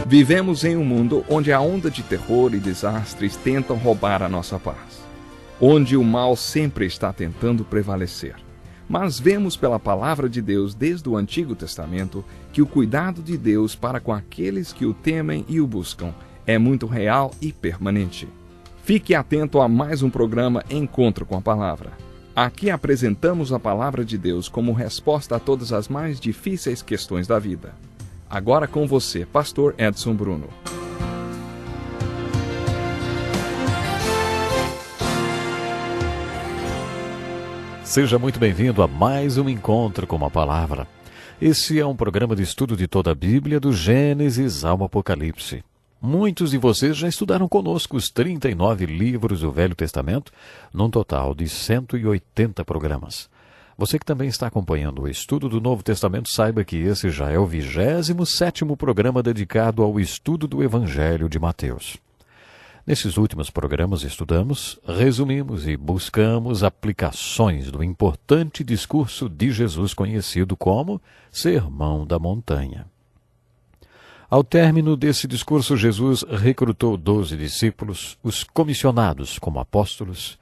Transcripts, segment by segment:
Vivemos em um mundo onde a onda de terror e desastres tentam roubar a nossa paz, onde o mal sempre está tentando prevalecer. Mas vemos pela palavra de Deus desde o Antigo Testamento que o cuidado de Deus para com aqueles que o temem e o buscam é muito real e permanente. Fique atento a mais um programa Encontro com a Palavra. Aqui apresentamos a palavra de Deus como resposta a todas as mais difíceis questões da vida. Agora com você, Pastor Edson Bruno. Seja muito bem-vindo a mais um Encontro com a Palavra. Esse é um programa de estudo de toda a Bíblia, do Gênesis ao Apocalipse. Muitos de vocês já estudaram conosco os 39 livros do Velho Testamento, num total de 180 programas. Você que também está acompanhando o estudo do Novo Testamento, saiba que esse já é o 27º programa dedicado ao estudo do Evangelho de Mateus. Nesses últimos programas estudamos, resumimos e buscamos aplicações do importante discurso de Jesus conhecido como Sermão da Montanha. Ao término desse discurso, Jesus recrutou 12 discípulos, os comissionados como apóstolos,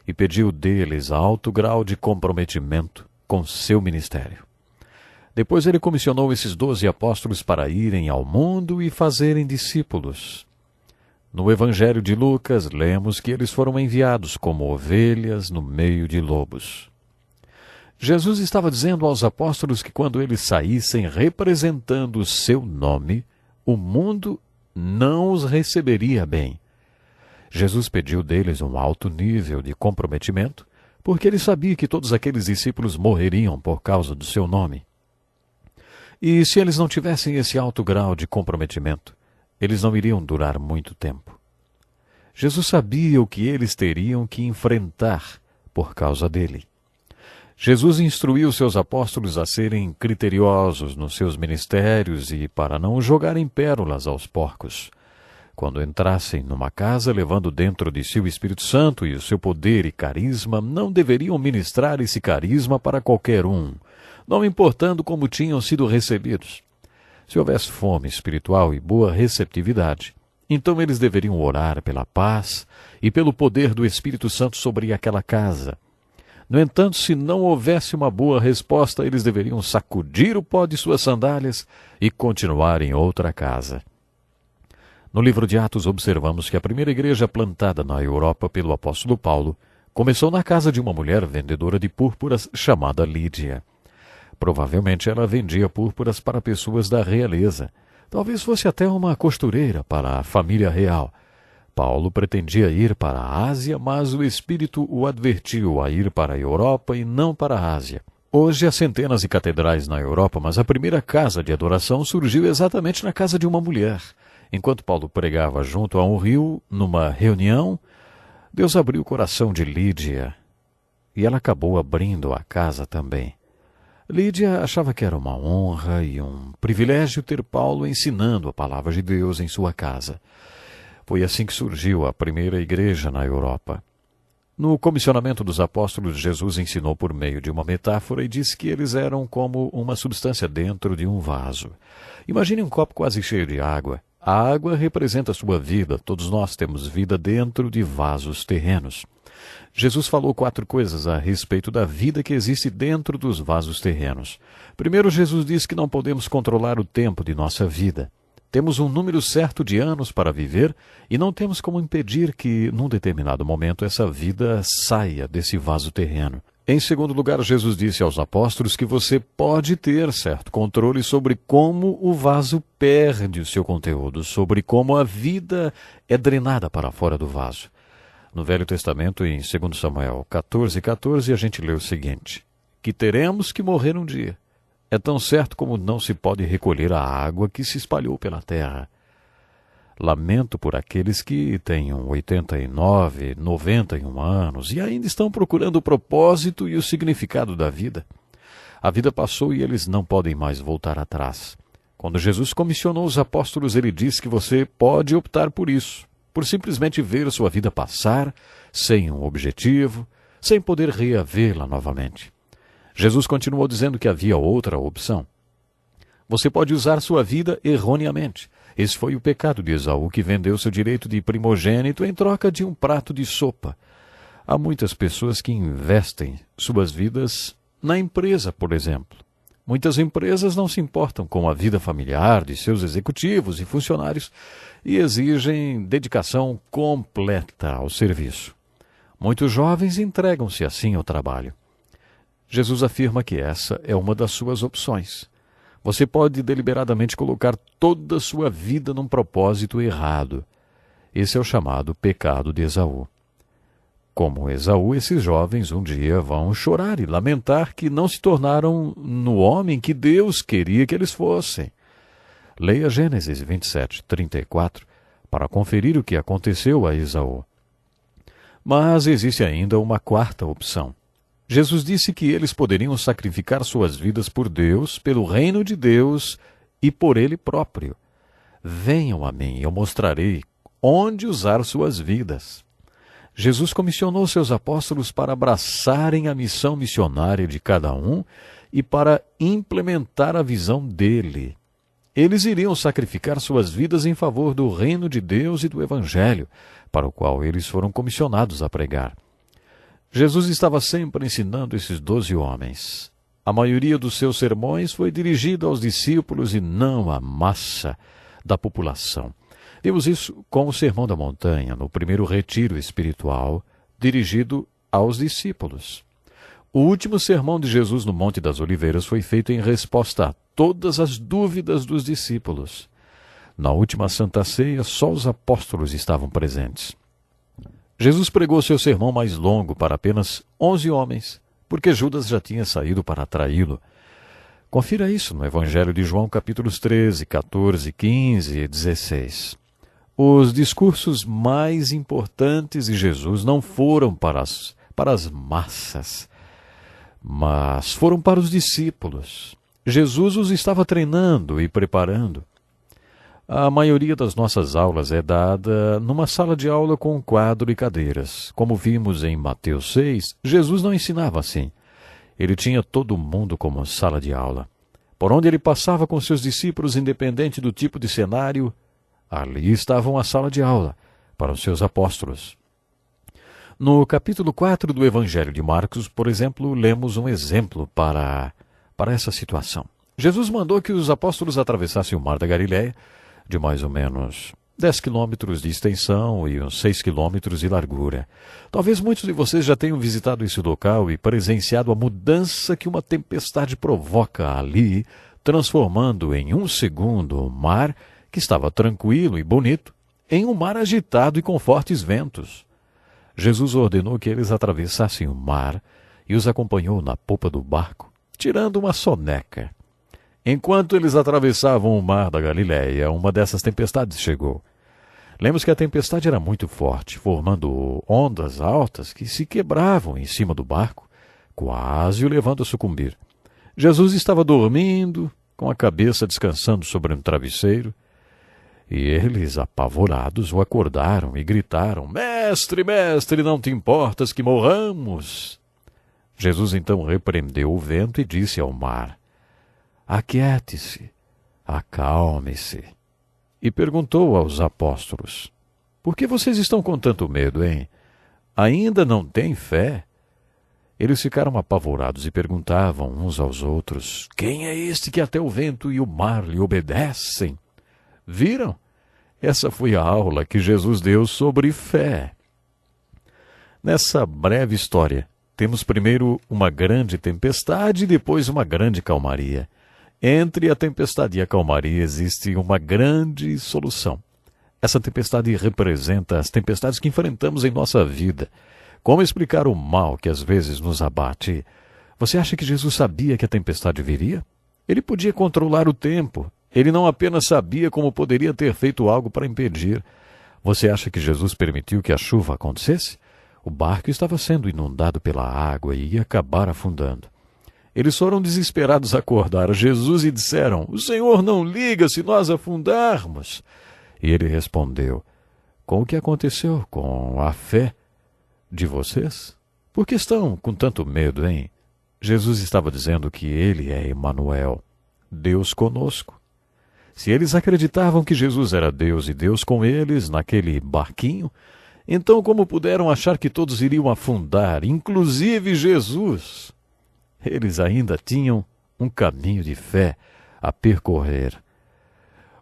e pediu deles alto grau de comprometimento com seu ministério. Depois ele comissionou esses 12 apóstolos para irem ao mundo e fazerem discípulos. No Evangelho de Lucas, lemos que eles foram enviados como ovelhas no meio de lobos. Jesus estava dizendo aos apóstolos que quando eles saíssem representando o seu nome, o mundo não os receberia bem. Jesus pediu deles um alto nível de comprometimento, porque ele sabia que todos aqueles discípulos morreriam por causa do seu nome. E se eles não tivessem esse alto grau de comprometimento, eles não iriam durar muito tempo. Jesus sabia o que eles teriam que enfrentar por causa dele. Jesus instruiu seus apóstolos a serem criteriosos nos seus ministérios e para não jogarem pérolas aos porcos. Quando entrassem numa casa levando dentro de si o Espírito Santo e o seu poder e carisma, não deveriam ministrar esse carisma para qualquer um, não importando como tinham sido recebidos. Se houvesse fome espiritual e boa receptividade, então eles deveriam orar pela paz e pelo poder do Espírito Santo sobre aquela casa. No entanto, se não houvesse uma boa resposta, eles deveriam sacudir o pó de suas sandálias e continuar em outra casa. No livro de Atos, observamos que a primeira igreja plantada na Europa pelo apóstolo Paulo começou na casa de uma mulher vendedora de púrpuras chamada Lídia. Provavelmente ela vendia púrpuras para pessoas da realeza. Talvez fosse até uma costureira para a família real. Paulo pretendia ir para a Ásia, mas o Espírito o advertiu a ir para a Europa e não para a Ásia. Hoje há centenas de catedrais na Europa, mas a primeira casa de adoração surgiu exatamente na casa de uma mulher. Enquanto Paulo pregava junto a um rio, numa reunião, Deus abriu o coração de Lídia e ela acabou abrindo a casa também. Lídia achava que era uma honra e um privilégio ter Paulo ensinando a palavra de Deus em sua casa. Foi assim que surgiu a primeira igreja na Europa. No comissionamento dos apóstolos, Jesus ensinou por meio de uma metáfora e disse que eles eram como uma substância dentro de um vaso. Imagine um copo quase cheio de água. A água representa a sua vida. Todos nós temos vida dentro de vasos terrenos. Jesus falou 4 coisas a respeito da vida que existe dentro dos vasos terrenos. Primeiro, Jesus disse que não podemos controlar o tempo de nossa vida. Temos um número certo de anos para viver e não temos como impedir que, num determinado momento, essa vida saia desse vaso terreno. Em segundo lugar, Jesus disse aos apóstolos que você pode ter certo controle sobre como o vaso perde o seu conteúdo, sobre como a vida é drenada para fora do vaso. No Velho Testamento, em 2 Samuel 14:14, a gente lê o seguinte: que teremos que morrer um dia. É tão certo como não se pode recolher a água que se espalhou pela terra. Lamento por aqueles que tenham 89, 91 anos e ainda estão procurando o propósito e o significado da vida. A vida passou e eles não podem mais voltar atrás. Quando Jesus comissionou os apóstolos, ele disse que você pode optar por isso, por simplesmente ver sua vida passar, sem um objetivo, sem poder reavê-la novamente. Jesus continuou dizendo que havia outra opção. Você pode usar sua vida erroneamente. Esse foi o pecado de Esaú, que vendeu seu direito de primogênito em troca de um prato de sopa. Há muitas pessoas que investem suas vidas na empresa, por exemplo. Muitas empresas não se importam com a vida familiar de seus executivos e funcionários e exigem dedicação completa ao serviço. Muitos jovens entregam-se assim ao trabalho. Jesus afirma que essa é uma das suas opções. Você pode deliberadamente colocar toda a sua vida num propósito errado. Esse é o chamado pecado de Esaú. Como Esaú, esses jovens um dia vão chorar e lamentar que não se tornaram no homem que Deus queria que eles fossem. Leia Gênesis 27, 34, para conferir o que aconteceu a Esaú. Mas existe ainda uma quarta opção. Jesus disse que eles poderiam sacrificar suas vidas por Deus, pelo reino de Deus e por Ele próprio. Venham a mim, eu mostrarei onde usar suas vidas. Jesus comissionou seus apóstolos para abraçarem a missão missionária de cada um e para implementar a visão dele. Eles iriam sacrificar suas vidas em favor do reino de Deus e do Evangelho, para o qual eles foram comissionados a pregar. Jesus estava sempre ensinando esses 12 homens. A maioria dos seus sermões foi dirigida aos discípulos e não à massa da população. Vimos isso com o Sermão da Montanha, no primeiro retiro espiritual, dirigido aos discípulos. O último sermão de Jesus no Monte das Oliveiras foi feito em resposta a todas as dúvidas dos discípulos. Na última Santa Ceia, só os apóstolos estavam presentes. Jesus pregou seu sermão mais longo para apenas 11 homens, porque Judas já tinha saído para traí-lo. Confira isso no Evangelho de João, capítulos 13, 14, 15 e 16. Os discursos mais importantes de Jesus não foram para as massas, mas foram para os discípulos. Jesus os estava treinando e preparando. A maioria das nossas aulas é dada numa sala de aula com quadro e cadeiras. Como vimos em Mateus 6, Jesus não ensinava assim. Ele tinha todo mundo como sala de aula. Por onde ele passava com seus discípulos, independente do tipo de cenário, ali estava uma sala de aula para os seus apóstolos. No capítulo 4 do Evangelho de Marcos, por exemplo, lemos um exemplo para essa situação. Jesus mandou que os apóstolos atravessassem o mar da Galileia, de mais ou menos 10 quilômetros de extensão e uns 6 quilômetros de largura. Talvez muitos de vocês já tenham visitado esse local e presenciado a mudança que uma tempestade provoca ali, transformando em um segundo o mar, que estava tranquilo e bonito, em um mar agitado e com fortes ventos. Jesus ordenou que eles atravessassem o mar e os acompanhou na popa do barco, tirando uma soneca. Enquanto eles atravessavam o mar da Galileia, uma dessas tempestades chegou. Lemos que a tempestade era muito forte, formando ondas altas que se quebravam em cima do barco, quase o levando a sucumbir. Jesus estava dormindo, com a cabeça descansando sobre um travesseiro, e eles, apavorados, o acordaram e gritaram: Mestre, mestre, não te importas que morramos? Jesus então repreendeu o vento e disse ao mar: Aquiete-se, acalme-se. E perguntou aos apóstolos: Por que vocês estão com tanto medo, hein? Ainda não têm fé? Eles ficaram apavorados e perguntavam uns aos outros: Quem é este que até o vento e o mar lhe obedecem? Viram? Essa foi a aula que Jesus deu sobre fé. Nessa breve história, temos primeiro uma grande tempestade e depois uma grande calmaria. Entre a tempestade e a calmaria existe uma grande solução. Essa tempestade representa as tempestades que enfrentamos em nossa vida. Como explicar o mal que às vezes nos abate? Você acha que Jesus sabia que a tempestade viria? Ele podia controlar o tempo. Ele não apenas sabia como poderia ter feito algo para impedir. Você acha que Jesus permitiu que a chuva acontecesse? O barco estava sendo inundado pela água e ia acabar afundando. Eles foram desesperados acordar Jesus e disseram: O Senhor não liga se nós afundarmos. E ele respondeu: Com o que aconteceu com a fé de vocês? Por que estão com tanto medo, hein? Jesus estava dizendo que ele é Emanuel, Deus conosco. Se eles acreditavam que Jesus era Deus e Deus com eles naquele barquinho, então como puderam achar que todos iriam afundar, inclusive Jesus? Eles ainda tinham um caminho de fé a percorrer.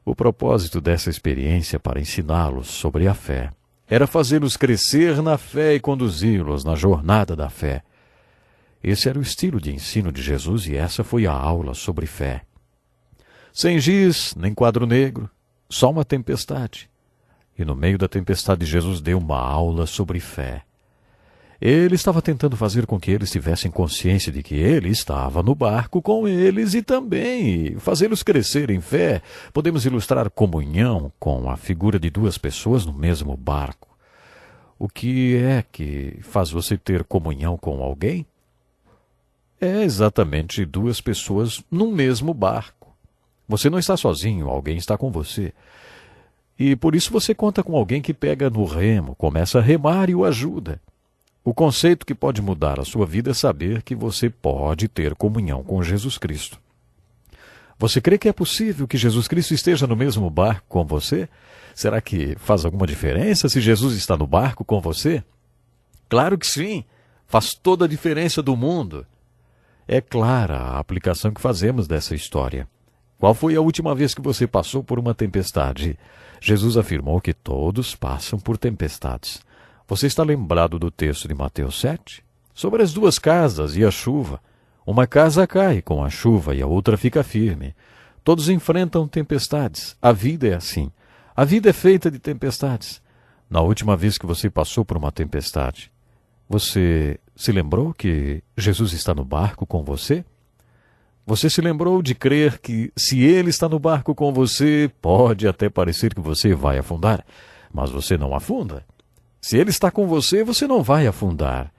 O propósito dessa experiência para ensiná-los sobre a fé era fazê-los crescer na fé e conduzi-los na jornada da fé. Esse era o estilo de ensino de Jesus e essa foi a aula sobre fé. Sem giz, nem quadro negro, só uma tempestade. E no meio da tempestade Jesus deu uma aula sobre fé. Ele estava tentando fazer com que eles tivessem consciência de que ele estava no barco com eles e também fazê-los crescer em fé. Podemos ilustrar comunhão com a figura de duas pessoas no mesmo barco. O que é que faz você ter comunhão com alguém? É exatamente duas pessoas no mesmo barco. Você não está sozinho, alguém está com você. E por isso você conta com alguém que pega no remo, começa a remar e o ajuda. O conceito que pode mudar a sua vida é saber que você pode ter comunhão com Jesus Cristo. Você crê que é possível que Jesus Cristo esteja no mesmo barco com você? Será que faz alguma diferença se Jesus está no barco com você? Claro que sim, faz toda a diferença do mundo. É clara a aplicação que fazemos dessa história. Qual foi a última vez que você passou por uma tempestade? Jesus afirmou que todos passam por tempestades. Você está lembrado do texto de Mateus 7? Sobre as duas casas e a chuva. Uma casa cai com a chuva e a outra fica firme. Todos enfrentam tempestades. A vida é assim. A vida é feita de tempestades. Na última vez que você passou por uma tempestade, você se lembrou que Jesus está no barco com você? Você se lembrou de crer que, se Ele está no barco com você, pode até parecer que você vai afundar, mas você não afunda. Se Ele está com você, você não vai afundar.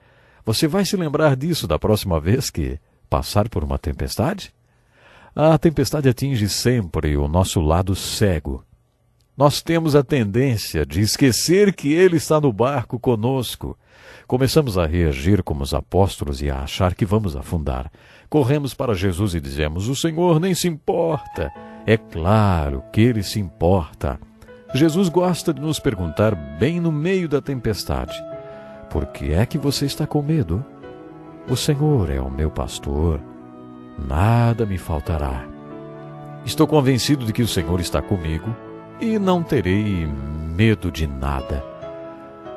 Você vai se lembrar disso da próxima vez que passar por uma tempestade? A tempestade atinge sempre o nosso lado cego. Nós temos a tendência de esquecer que Ele está no barco conosco. Começamos a reagir como os apóstolos e a achar que vamos afundar. Corremos para Jesus e dizemos: o Senhor nem se importa. É claro que Ele se importa. Jesus gosta de nos perguntar bem no meio da tempestade: por que é que você está com medo? O Senhor é o meu pastor, nada me faltará. Estou convencido de que o Senhor está comigo e não terei medo de nada.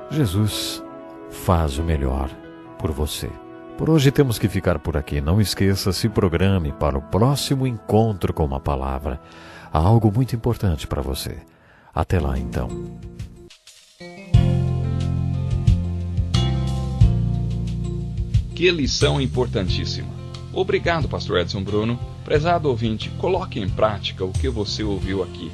Jesus faz o melhor por você. Por hoje temos que ficar por aqui. Não esqueça, se programe para o próximo encontro com uma palavra. Há algo muito importante para você. Até lá, então. Que lição importantíssima. Obrigado, pastor Edson Bruno. Prezado ouvinte, coloque em prática o que você ouviu aqui.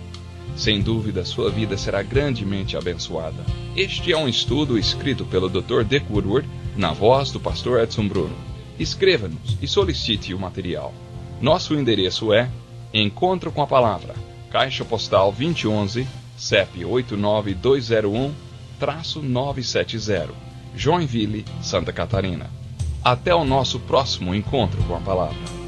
Sem dúvida, sua vida será grandemente abençoada. Este é um estudo escrito pelo Dr. Dick Woodward, na voz do pastor Edson Bruno. Escreva-nos e solicite o material. Nosso endereço é Encontro com a Palavra, Caixa Postal 2011, CEP 89201-970, Joinville, Santa Catarina. Até o nosso próximo encontro com a Palavra.